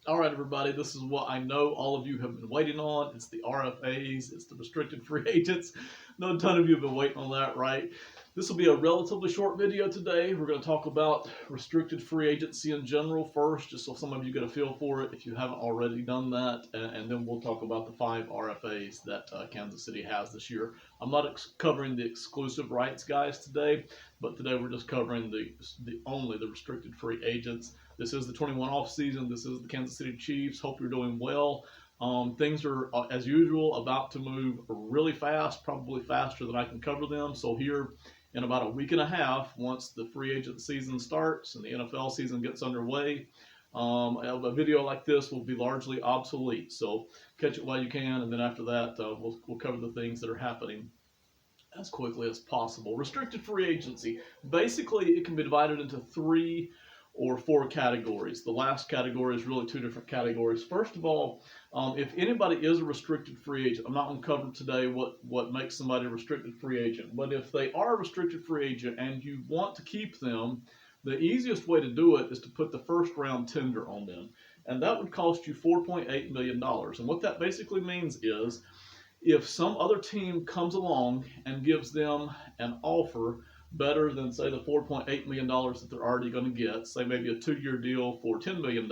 All right, everybody, this is what I know all of you have been waiting on. It's the RFAs, it's the restricted free agents. No ton of you have been waiting on that, right? This will be a relatively short video today. We're going to talk about restricted free agency in general first, just so some of you get a feel for it if you haven't already done that. And then we'll talk about the 5 RFAs that Kansas City has this year. I'm not covering the exclusive rights guys today, but today we're just covering only the restricted free agents. This is the 21 off season. This is the Kansas City Chiefs. Hope you're doing well. Things are, as usual, about to move really fast, probably faster than I can cover them. So here in about a week and a half, once the free agent season starts and the NFL season gets underway, a video like this will be largely obsolete. So catch it while you can, and then after that, we'll cover the things that are happening as quickly as possible. Restricted free agency. Basically, it can be divided into 3 or 4 categories. The last category is really 2 different categories. First of all, if anybody is a restricted free agent, I'm not going to cover today what makes somebody a restricted free agent, but if they are a restricted free agent and you want to keep them, the easiest way to do it is to put the first round tender on them. And that would cost you $4.8 million. And what that basically means is if some other team comes along and gives them an offer better than, say, the $4.8 million that they're already going to get, say maybe a 2-year deal for $10 million,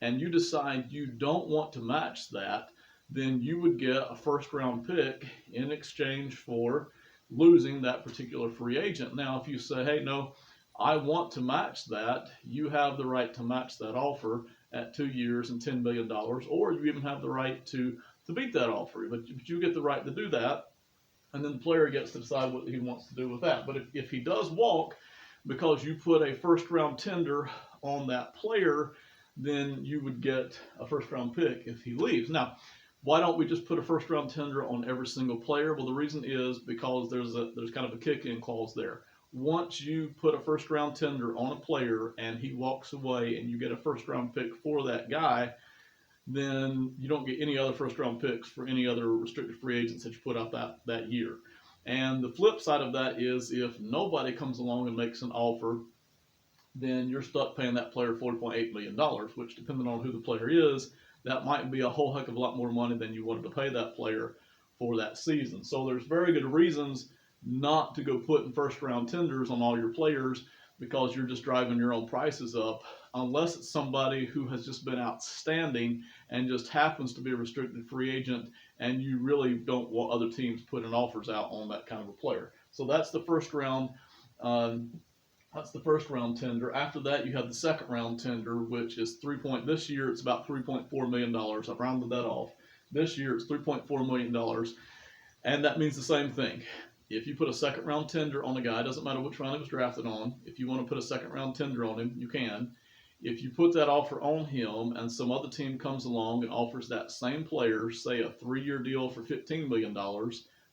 and you decide you don't want to match that, then you would get a first-round pick in exchange for losing that particular free agent. Now, if you say, hey, no, I want to match that, you have the right to match that offer at 2 years and $10 million, or you even have the right to beat that offer, but you get the right to do that. And then the player gets to decide what he wants to do with that. But if he does walk because you put a first round tender on that player, then you would get a first round pick if he leaves. Now, why don't we just put a first round tender on every single player? Well, the reason is because there's kind of a kick-in clause there. Once you put a first round tender on a player and he walks away and you get a first round pick for that guy, then you don't get any other first round picks for any other restricted free agents that you put out that year. And the flip side of that is if nobody comes along and makes an offer, then you're stuck paying that player $4.8 million, which, depending on who the player is, that might be a whole heck of a lot more money than you wanted to pay that player for that season. So there's very good reasons not to go putting first round tenders on all your players, because you're just driving your own prices up, unless it's somebody who has just been outstanding and just happens to be a restricted free agent and you really don't want other teams putting offers out on that kind of a player. So that's the first round. Tender. After that, you have the second round tender, which is this year it's about $3.4 million. I've rounded that off. This year it's $3.4 million. And that means the same thing. If you put a second round tender on a guy, doesn't matter which round he was drafted on, if you want to put a second round tender on him, you can. If you put that offer on him and some other team comes along and offers that same player, say a 3-year deal for $15 million,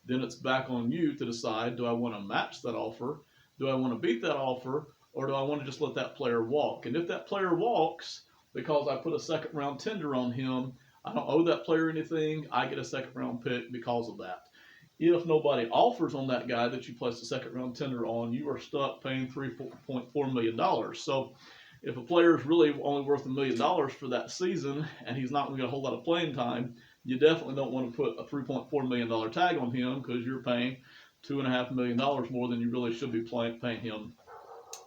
then it's back on you to decide, do I want to match that offer? Do I want to beat that offer? Or do I want to just let that player walk? And if that player walks because I put a second round tender on him, I don't owe that player anything. I get a second round pick because of that. If nobody offers on that guy that you placed a second round tender on, you are stuck paying $3.4 million. So if a player is really only worth $1 million for that season and he's not going to get a whole lot of playing time, you definitely don't want to put a $3.4 million tag on him, because you're paying $2.5 million more than you really should be paying him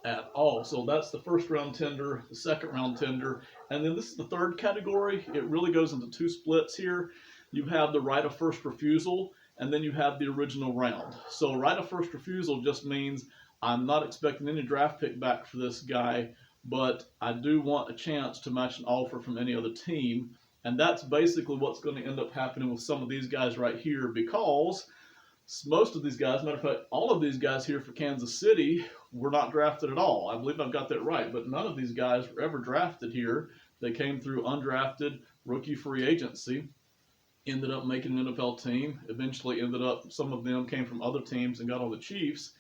at all. So that's the first round tender, the second round tender, and then this is the third category. It really goes into 2 splits here. You have the right of first refusal, and then you have the original round. So right of first refusal just means I'm not expecting any draft pick back for this guy, but I do want a chance to match an offer from any other team. And that's basically what's going to end up happening with some of these guys right here, because most of these guys, matter of fact, all of these guys here for Kansas City were not drafted at all. I believe I've got that right, but none of these guys were ever drafted here. They came through undrafted rookie free agency, ended up making an NFL team, eventually some of them came from other teams and got on the Chiefs.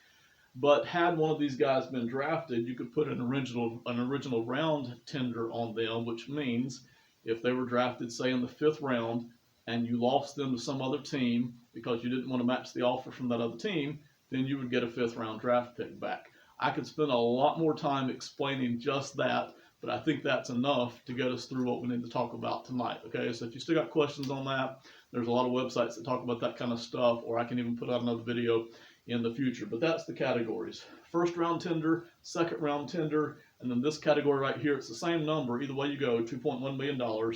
But had one of these guys been drafted, you could put an original round tender on them, which means if they were drafted, say, in the 5th round, and you lost them to some other team because you didn't want to match the offer from that other team, then you would get a 5th round draft pick back. I could spend a lot more time explaining just that, But I think that's enough to get us through what we need to talk about tonight. Okay, so if you still got questions on that, there's a lot of websites that talk about that kind of stuff, or I can even put out another video in the future. But that's the categories. First round tender, second round tender, and then this category right here, it's the same number. Either way you go, $2.1 million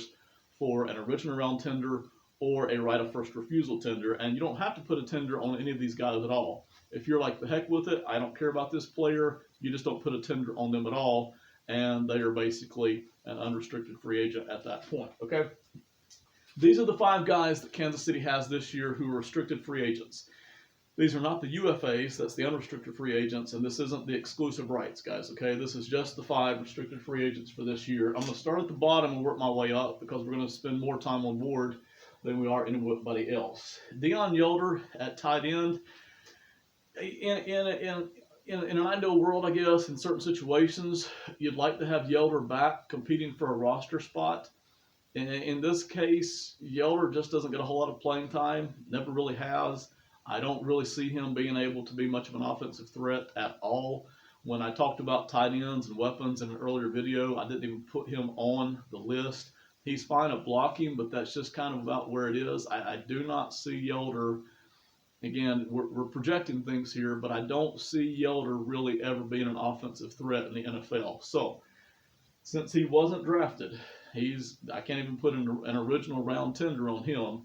for an original round tender or a right of first refusal tender. And you don't have to put a tender on any of these guys at all. If you're like, the heck with it, I don't care about this player, you just don't put a tender on them at all, and they are basically an unrestricted free agent at that point, okay? These are the 5 guys that Kansas City has this year who are restricted free agents. These are not the UFAs, that's the unrestricted free agents, and this isn't the exclusive rights, guys, okay? This is just the 5 restricted free agents for this year. I'm going to start at the bottom and work my way up because we're going to spend more time on Ward than we are anybody else. Deion Yoder at tight end. In an ideal world, I guess, in certain situations, you'd like to have Yoder back competing for a roster spot. In this case, Yoder just doesn't get a whole lot of playing time, never really has. I don't really see him being able to be much of an offensive threat at all. When I talked about tight ends and weapons in an earlier video, I didn't even put him on the list. He's fine at blocking, but that's just kind of about where it is. I do not see Yoder. Again, we're projecting things here, but I don't see Yoder really ever being an offensive threat in the NFL. So, since he wasn't drafted, I can't even put an original round tender on him.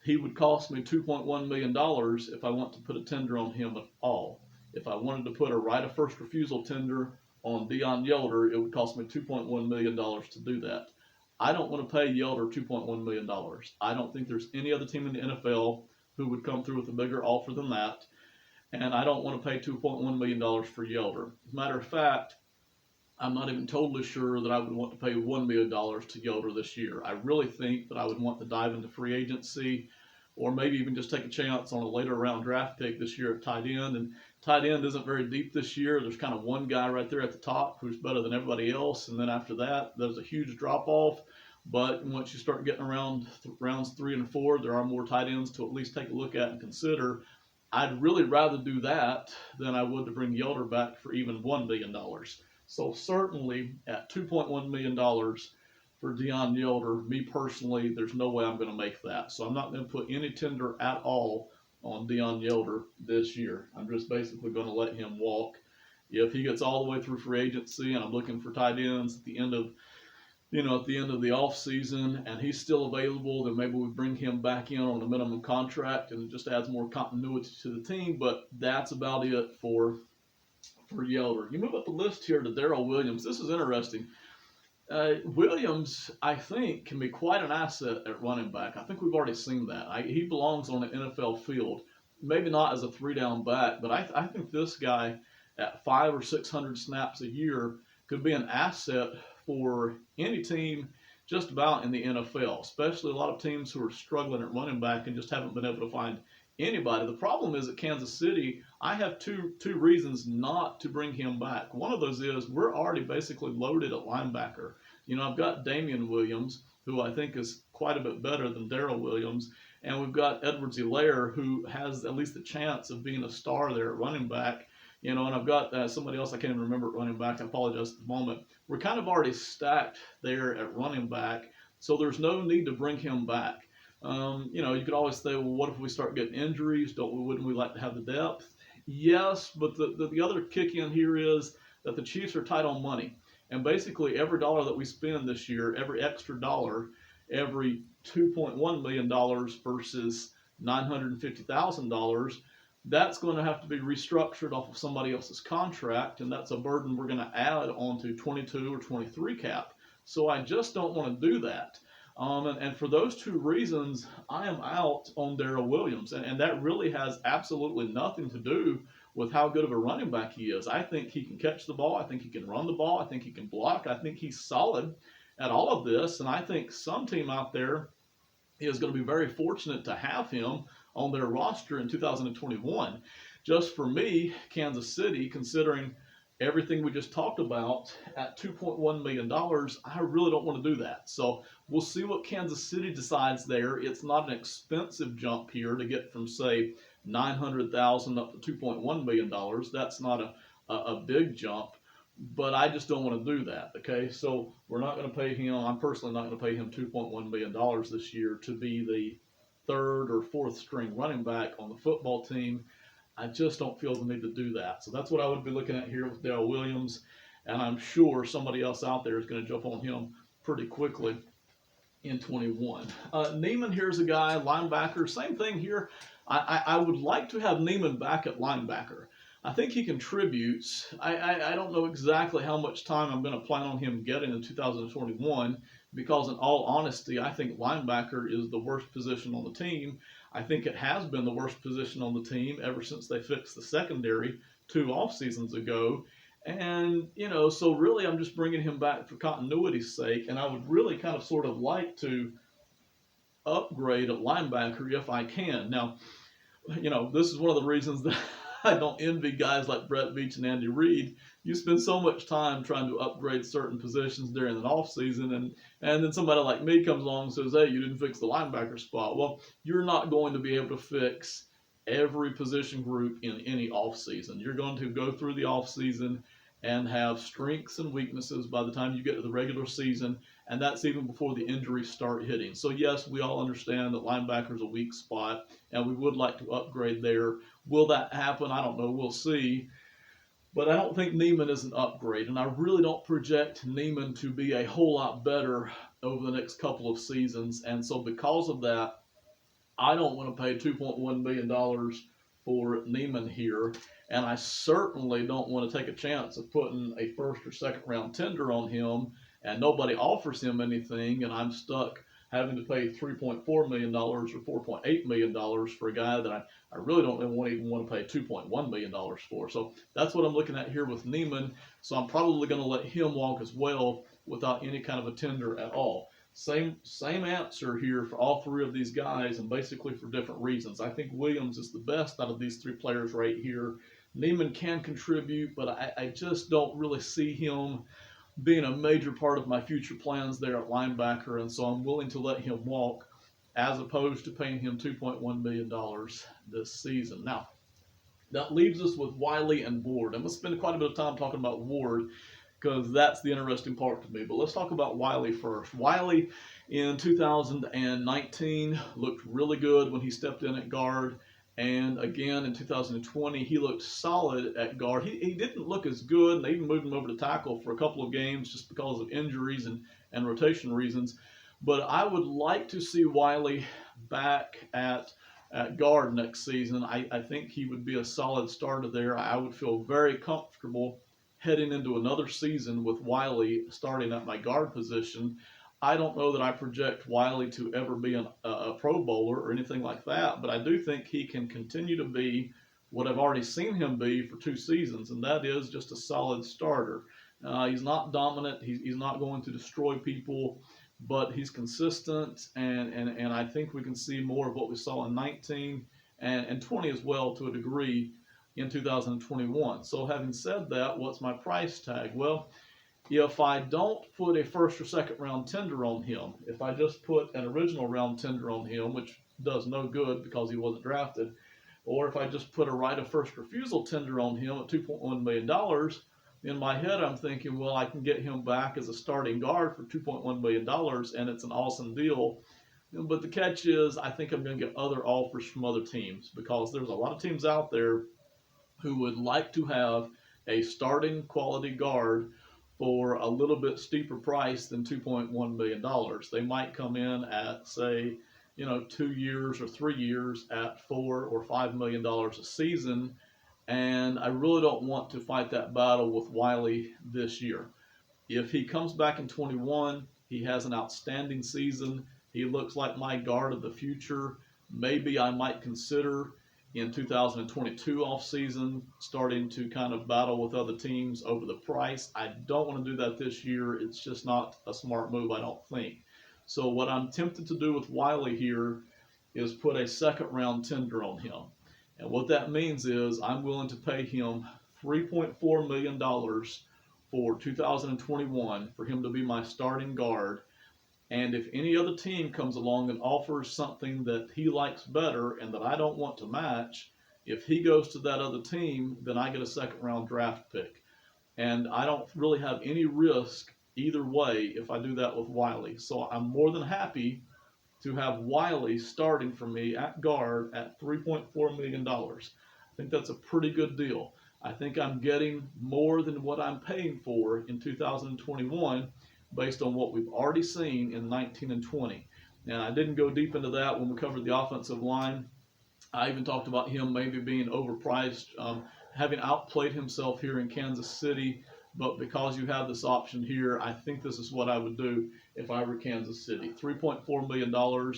He would cost me $2.1 million if I want to put a tender on him at all. If I wanted to put a right of first refusal tender on Deion Yoder, it would cost me $2.1 million to do that. I don't want to pay Yoder $2.1 million. I don't think there's any other team in the NFL who would come through with a bigger offer than that. And I don't want to pay $2.1 million for Yoder. As a matter of fact, I'm not even totally sure that I would want to pay $1 million to Yoder this year. I really think that I would want to dive into free agency, or maybe even just take a chance on a later round draft pick this year at tight end. And tight end isn't very deep this year. There's kind of one guy right there at the top who's better than everybody else. And then after that, there's a huge drop off. But once you start getting around rounds 3 and 4, there are more tight ends to at least take a look at and consider. I'd really rather do that than I would to bring Yoder back for even $1 million. So certainly at $2.1 million for Deion Yoder, me personally, there's no way I'm going to make that. So I'm not going to put any tender at all on Deion Yoder this year. I'm just basically going to let him walk. If he gets all the way through free agency and I'm looking for tight ends at the end of the off season and he's still available, then maybe we bring him back in on a minimum contract and it just adds more continuity to the team. But that's about it for Yoder. You move up the list here to Daryl Williams. This is interesting. Williams, I think, can be quite an asset at running back. I think we've already seen that. He belongs on an NFL field. Maybe not as a 3-down back, but I think this guy at 500 or 600 snaps a year could be an asset for any team just about in the NFL, especially a lot of teams who are struggling at running back and just haven't been able to find anybody. The problem is at Kansas City, I have two reasons not to bring him back. One of those is we're already basically loaded at linebacker. I've got Damian Williams, who I think is quite a bit better than Daryl Williams, and we've got Edwards-Helaire, who has at least a chance of being a star there at running back. And I've got somebody else I can't even remember at running back. I apologize at the moment. We're kind of already stacked there at running back, so there's no need to bring him back. You could always say, well, what if we start getting injuries? Wouldn't we like to have the depth? Yes, but the other kick in here is that the Chiefs are tight on money. And basically every dollar that we spend this year, every extra dollar, every $2.1 million versus $950,000, that's going to have to be restructured off of somebody else's contract, and that's a burden we're going to add onto 22 or 23 cap. So I just don't want to do that. And for those two reasons, I am out on Daryl Williams. And that really has absolutely nothing to do with how good of a running back he is. I think he can catch the ball. I think he can run the ball. I think he can block. I think he's solid at all of this. And I think some team out there is going to be very fortunate to have him on their roster in 2021. Just for me, Kansas City, considering everything we just talked about, at $2.1 million, I really don't want to do that. So we'll see what Kansas City decides there. It's not an expensive jump here to get from, say, $900,000 up to $2.1 million. That's not a big jump. but I just don't want to do that. Okay, so we're not going to pay him. I'm personally not going to pay him $2.1 million this year to be the third or fourth string running back on the football team. I just don't feel the need to do that. So that's what I would be looking at here with Daryl Williams, and I'm sure somebody else out there is going to jump on him pretty quickly in 21. Neiman here's a guy, linebacker, same thing here. I would like to have Neiman back at linebacker. I think he contributes. I don't know exactly how much time I'm going to plan on him getting in 2021 because, in all honesty, I think linebacker is the worst position on the team. I think it has been the worst position on the team ever since they fixed the secondary 2 off seasons ago. And, so really I'm just bringing him back for continuity's sake. And I would really kind of sort of like to upgrade at linebacker if I can. Now, this is one of the reasons that I don't envy guys like Brett Beach and Andy Reid. You spend so much time trying to upgrade certain positions during an off season, and then somebody like me comes along and says, hey, you didn't fix the linebacker spot. Well, you're not going to be able to fix every position group in any off season. You're going to go through the off season and have strengths and weaknesses by the time you get to the regular season, and that's even before the injuries start hitting. So yes, we all understand that linebacker is a weak spot, and we would like to upgrade there. Will that happen? I don't know. We'll see. But I don't think Neiman is an upgrade, and I really don't project Neiman to be a whole lot better over the next couple of seasons. And so because of that, I don't want to pay $2.1 million for Neiman here, and I certainly don't want to take a chance of putting a first or second round tender on him, and nobody offers him anything, and I'm stuck having to pay $3.4 million or $4.8 million for a guy that I really don't even want to pay $2.1 million for. So that's what I'm looking at here with Neiman. So I'm probably going to let him walk as well without any kind of a tender at all. Same answer here for all 3 of these guys, and basically for different reasons. I think Williams is the best out of these 3 players right here. Neiman can contribute, but I just don't really see him being a major part of my future plans there at linebacker, and so I'm willing to let him walk as opposed to paying him $2.1 million this season. Now, that leaves us with Wiley and Ward. I'm going to spend quite a bit of time talking about Ward because that's the interesting part to me. But let's talk about Wiley first. Wiley in 2019 looked really good when he stepped in at guard. And again, in 2020, he looked solid at guard. He didn't look as good, and they even moved him over to tackle for a couple of games just because of injuries and rotation reasons. But I would like to see Wiley back at guard next season. I think he would be a solid starter there. I would feel very comfortable heading into another season with Wiley starting at my guard position. I don't know that I project Wiley to ever be a Pro Bowler or anything like that, but I do think he can continue to be what I've already seen him be for 2 seasons, and that is just a solid starter. He's not dominant. He's not going to destroy people, but he's consistent, and I think we can see more of what we saw in 19 and 20 as well to a degree in 2021. So having said that, what's my price tag? Well, if I don't put a first or second round tender on him, if I just put an original round tender on him, which does no good because he wasn't drafted, or if I just put a right of first refusal tender on him at $2.1 million, in my head I'm thinking, well, I can get him back as a starting guard for $2.1 million, and it's an awesome deal. But the catch is, I think I'm going to get other offers from other teams because there's a lot of teams out there who would like to have a starting quality guard for a little bit steeper price than $2.1 million. They might come in at, say, 2 years or 3 years at $4 or $5 million a season, and I really don't want to fight that battle with Wiley this year. If he comes back in 21, he has an outstanding season. He looks like my guard of the future. Maybe I might consider in 2022 offseason starting to kind of battle with other teams over the price. I don't want to do that this year. It's just not a smart move, I don't think. So what I'm tempted to do with Wiley here is put a second round tender on him. And what that means is I'm willing to pay him $3.4 million for 2021 for him to be my starting guard. And if any other team comes along and offers something that he likes better and that I don't want to match, if he goes to that other team, then I get a second round draft pick. and I don't really have any risk either way if I do that with Wiley. So I'm more than happy to have Wiley starting for me at guard at $3.4 million. I think that's a pretty good deal. I think I'm getting more than what I'm paying for in 2021 based on what we've already seen in 19 and 20. And I didn't go deep into that when we covered the offensive line. I even talked about him maybe being overpriced, having outplayed himself here in Kansas City. But because you have this option here, I think this is what I would do if I were Kansas City. $3.4 million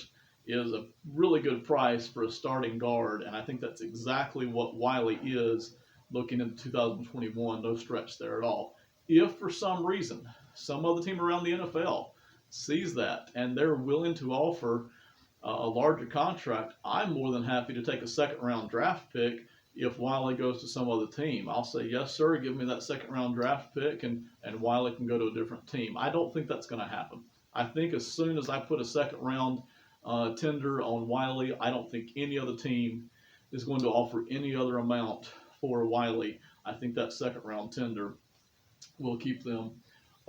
is a really good price for a starting guard, and I think that's exactly what Wiley is looking into 2021. No stretch there at all. If for some reason some other team around the NFL sees that and they're willing to offer a larger contract, I'm more than happy to take a second-round draft pick if Wiley goes to some other team. I'll say, yes, sir, give me that second-round draft pick, and Wiley can go to a different team. I don't think that's going to happen. I think as soon as I put a second-round tender on Wiley, I don't think any other team is going to offer any other amount for Wiley. I think that second-round tender will keep them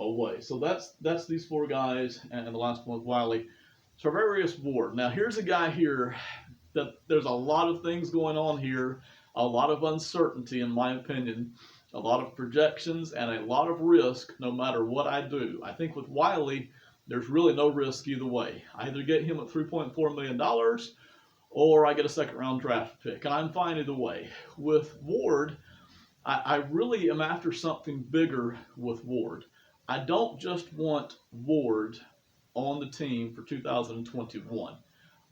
away. So that's these four guys, and the last one with Wiley. Charvarius Ward. Now, here's a guy here that there's a lot of things going on here, a lot of uncertainty, in my opinion, a lot of projections, and a lot of risk no matter what I do. I think with Wiley, there's really no risk either way. I either get him at $3.4 million or I get a second-round draft pick, and I'm fine either way. With Ward, I really am after something bigger with Ward. I don't just want Ward on the team for 2021.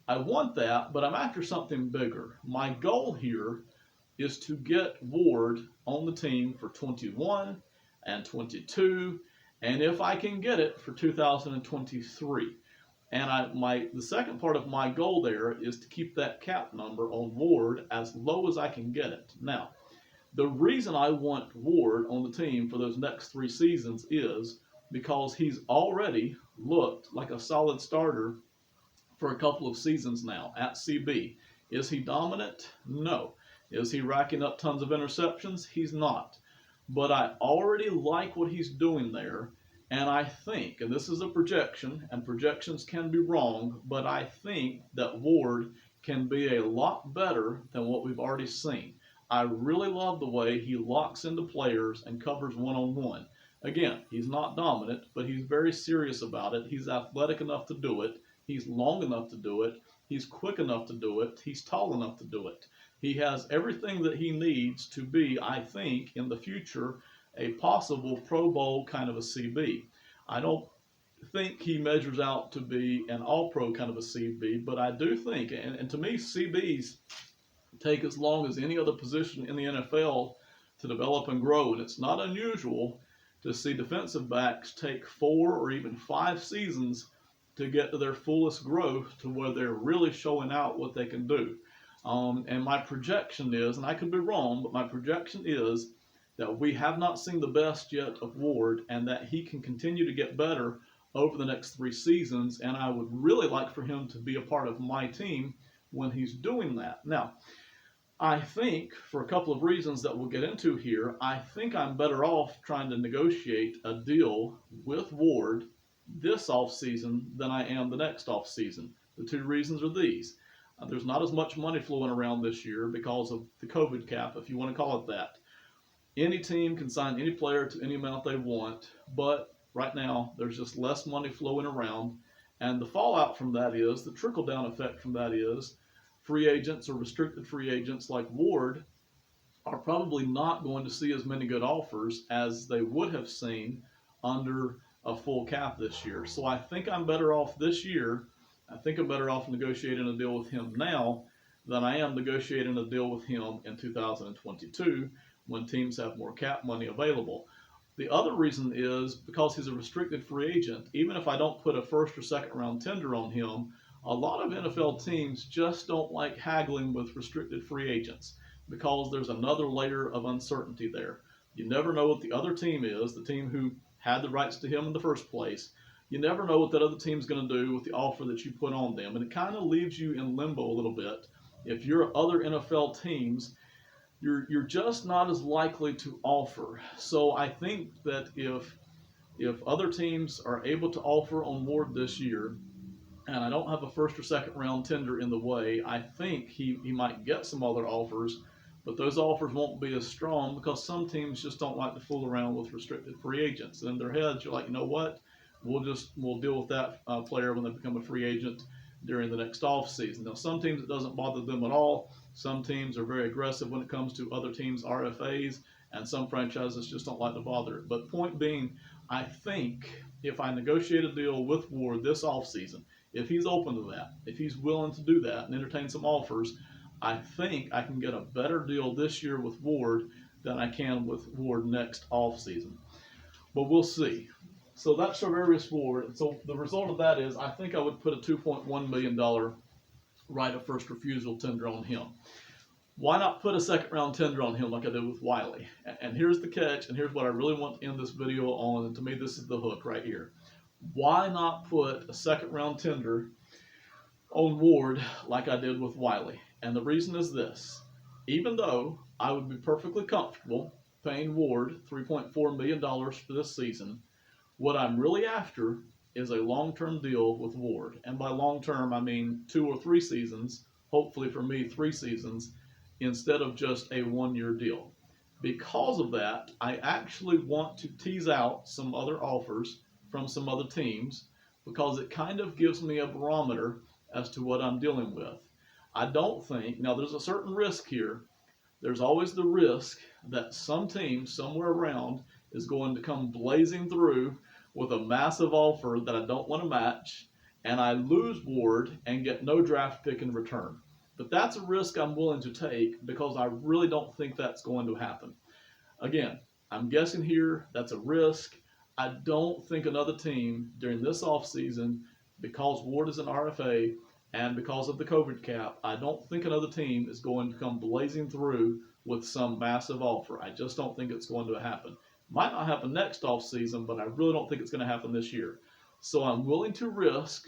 I want that, but I'm after something bigger. My goal here is to get Ward on the team for 21 and 22, and if I can get it, for 2023. And the second part of my goal there is to keep that cap number on Ward as low as I can get it. Now, the reason I want Ward on the team for those next 3 seasons is because he's already looked like a solid starter for a couple of seasons now at CB. Is he dominant? No. Is he racking up tons of interceptions? He's not. But I already like what he's doing there, and I think, and this is a projection, and projections can be wrong, but I think that Ward can be a lot better than what we've already seen. I really love the way he locks into players and covers one-on-one. Again, he's not dominant, but he's very serious about it. He's athletic enough to do it. He's long enough to do it. He's quick enough to do it. He's tall enough to do it. He has everything that he needs to be, I think, in the future, a possible Pro Bowl kind of a CB. I don't think he measures out to be an All-Pro kind of a CB, but I do think, and to me, CBs take as long as any other position in the NFL to develop and grow, and it's not unusual to see defensive backs take 4 or even 5 seasons to get to their fullest growth, to where they're really showing out what they can do. And my projection is, and I could be wrong, but my projection is that we have not seen the best yet of Ward, and that he can continue to get better over the next 3 seasons, and I would really like for him to be a part of my team when he's doing that. Now, I think, for a couple of reasons that we'll get into here, I think I'm better off trying to negotiate a deal with Ward this offseason than I am the next offseason. The 2 reasons are these. There's not as much money flowing around this year because of the COVID cap, if you want to call it that. Any team can sign any player to any amount they want, but right now there's just less money flowing around, and the fallout from that is, the trickle-down effect from that is, free agents or restricted free agents like Ward are probably not going to see as many good offers as they would have seen under a full cap this year. So I think I'm better off this year. I think I'm better off negotiating a deal with him now than I am negotiating a deal with him in 2022 when teams have more cap money available. The other reason is because he's a restricted free agent. Even if I don't put a first or second round tender on him, a lot of NFL teams just don't like haggling with restricted free agents because there's another layer of uncertainty there. You never know what the other team is, the team who had the rights to him in the first place. You never know what that other team's going to do with the offer that you put on them, and it kind of leaves you in limbo a little bit. If you're other NFL teams, you're just not as likely to offer. So I think that if other teams are able to offer on Ward this year, and I don't have a first or second round tender in the way, I think he might get some other offers, but those offers won't be as strong because some teams just don't like to fool around with restricted free agents. And in their heads, you're like, you know what? We'll deal with that player when they become a free agent during the next off season. Now, some teams it doesn't bother them at all. Some teams are very aggressive when it comes to other teams' RFAs, and some franchises just don't like to bother it. But point being, I think if I negotiate a deal with Ward this offseason, if he's open to that, if he's willing to do that and entertain some offers, I think I can get a better deal this year with Ward than I can with Ward next offseason. But we'll see. So that's Charvarius Ward. And so the result of that is I think I would put a $2.1 million right of first refusal tender on him. Why not put a second round tender on him like I did with Wiley? And here's the catch, and here's what I really want to end this video on, and to me this is the hook right here. Why not put a second round tender on Ward like I did with Wiley? And the reason is this. Even though I would be perfectly comfortable paying Ward $3.4 million for this season, what I'm really after is a long-term deal with Ward. And by long-term, I mean 2 or 3 seasons, hopefully for me 3 seasons, instead of just a 1-year deal. Because of that, I actually want to tease out some other offers from some other teams because it kind of gives me a barometer as to what I'm dealing with. I don't think, now there's a certain risk here. There's always the risk that some team somewhere around is going to come blazing through with a massive offer that I don't want to match, and I lose Ward and get no draft pick in return. But that's a risk I'm willing to take because I really don't think that's going to happen. Again, I'm guessing here that's a risk. I don't think another team during this offseason, because Ward is an RFA and because of the COVID cap, I don't think another team is going to come blazing through with some massive offer. I just don't think it's going to happen. Might not happen next offseason, but I really don't think it's going to happen this year. So I'm willing to risk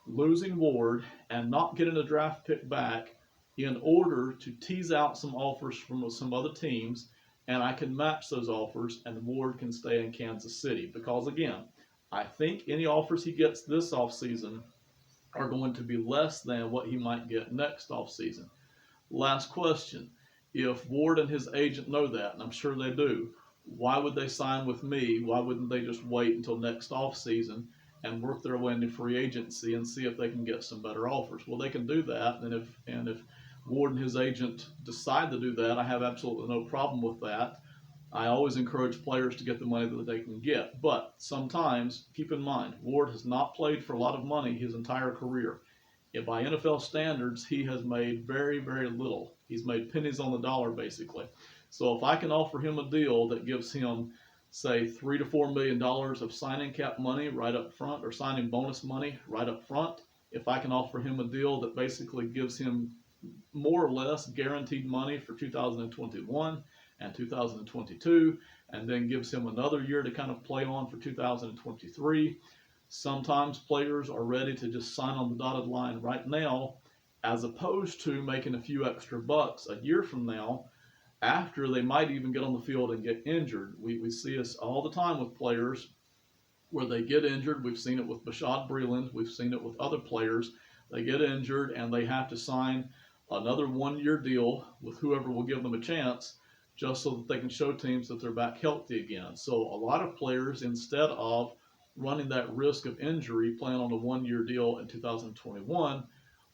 losing Ward and not getting a draft pick back in order to tease out some offers from some other teams, and I can match those offers and Ward can stay in Kansas City. Because again, I think any offers he gets this offseason are going to be less than what he might get next offseason. Last question. If Ward and his agent know that, and I'm sure they do, why would they sign with me? Why wouldn't they just wait until next offseason and work their way into free agency and see if they can get some better offers? Well, they can do that, and if Ward and his agent decide to do that, I have absolutely no problem with that. I always encourage players to get the money that they can get. But sometimes, keep in mind, Ward has not played for a lot of money his entire career. If by NFL standards, he has made very, very little. He's made pennies on the dollar, basically. So if I can offer him a deal that gives him, say, $3 to $4 million of signing cap money right up front, or signing bonus money right up front, if I can offer him a deal that basically gives him more or less guaranteed money for 2021 and 2022, and then gives him another year to kind of play on for 2023. Sometimes players are ready to just sign on the dotted line right now, as opposed to making a few extra bucks a year from now, after they might even get on the field and get injured. We see this all the time with players where they get injured. We've seen it with Bashaud Breeland. We've seen it with other players. They get injured and they have to sign another 1-year deal with whoever will give them a chance, just so that they can show teams that they're back healthy again. So a lot of players, instead of running that risk of injury, playing on a 1-year deal in 2021,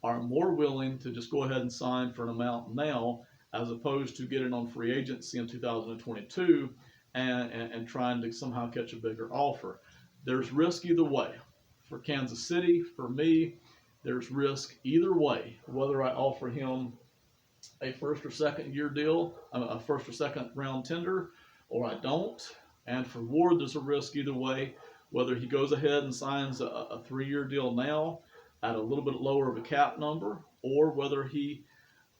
are more willing to just go ahead and sign for an amount now, as opposed to getting on free agency in 2022 and trying to somehow catch a bigger offer. There's risk either way. For Kansas City, for me, there's risk either way, whether I offer him a first or second year deal, a first or second round tender, or I don't. And for Ward, there's a risk either way, whether he goes ahead and signs a 3-year deal now at a little bit lower of a cap number, or whether he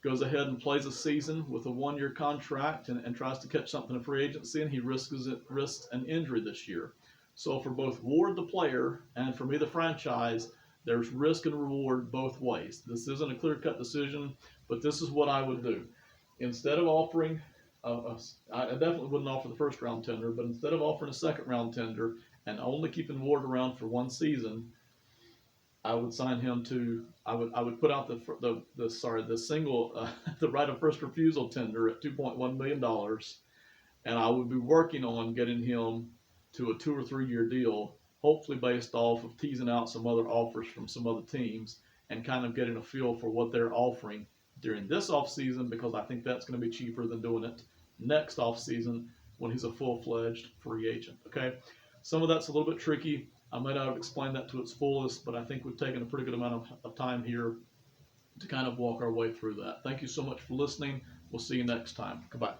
goes ahead and plays a season with a 1-year contract and tries to catch something in free agency, and he risks an injury this year. So for both Ward, the player, and for me, the franchise, there's risk and reward both ways. This isn't a clear-cut decision, but this is what I would do. instead of offering, I definitely wouldn't offer the first round tender, but instead of offering a second round tender and only keeping Ward around for one season, I would sign him to. I would put out the single the right of first refusal tender at $2.1 million, and I would be working on getting him to a 2 or 3 year deal, hopefully based off of teasing out some other offers from some other teams and kind of getting a feel for what they're offering during this offseason, because I think that's going to be cheaper than doing it next offseason when he's a full-fledged free agent. Okay, some of that's a little bit tricky. I might not have explained that to its fullest, but I think we've taken a pretty good amount of time here to kind of walk our way through that. Thank you so much for listening. We'll see you next time. Goodbye.